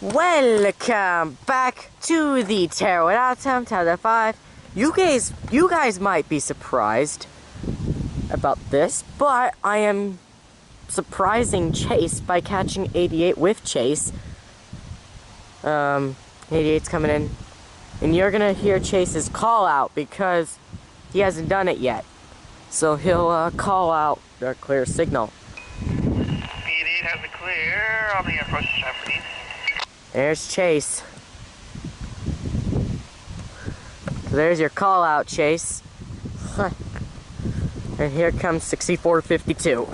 Welcome back to the Pterodactyl Tower 5. You guys might be surprised about this, but I am surprising Chase by catching 88 with Chase. 88's coming in, and you're gonna hear Chase's call out because he hasn't done it yet. So he'll call out the clear signal. 88 has a clear on the approach to Shepherd. There's Chase. So there's your call out, Chase. And here comes 6452.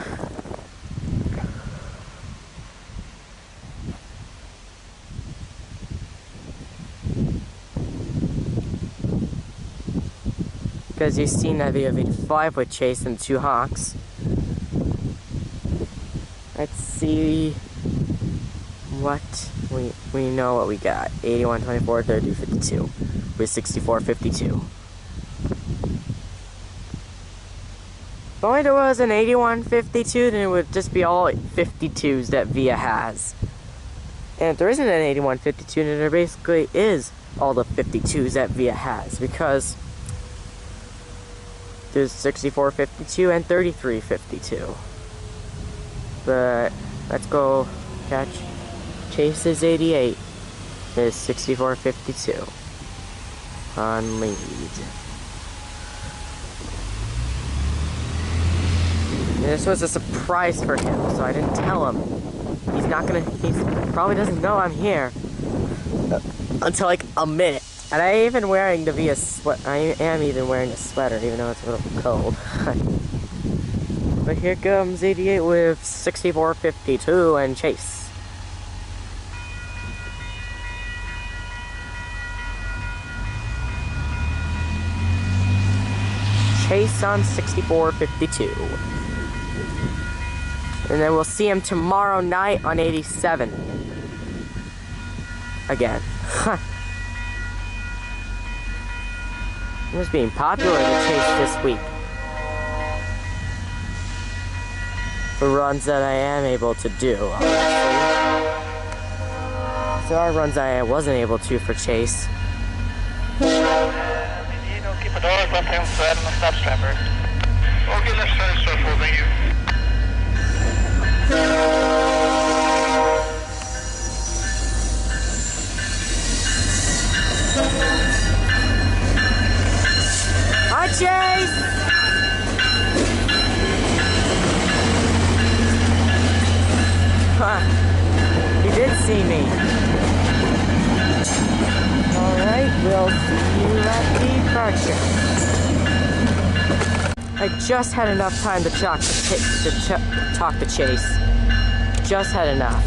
Because you've seen that video of 85 with Chase and 2 Hawks. Let's see what we know what we got. 81, 24, 30, 52 with 64, 52. If only there was an 81, 52, then it would just be all 52s that Via has. And if there isn't an 81, 52, then there basically is all the 52s that Via has, because there's 64, 52 and 33, 52. But let's go catch Chase's 88. Is 64, 52 on lead. And this was a surprise for him, so I didn't tell him. He probably doesn't know I'm here until like a minute. And I am even wearing the Via sweat. I am even wearing a sweater, even though it's a little cold. But here comes 88 with 64, 52 and Chase. Chase on 64, 52. And then we'll see him tomorrow night on 87. Again. He was being popular with Chase this week. For runs that I am able to do, obviously. There are runs I wasn't able to for Chase. Keep a dog left hand side on the stop strapper. Okay, left side strapper, thank you. Hi, Chase! He did see me. Alright, we'll see you at departure. I just had enough time to talk to Chase. Just had enough.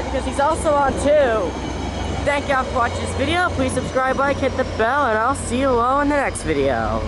Because he's also on too. Thank y'all for watching this video. Please subscribe, like, hit the bell, and I'll see you all in the next video.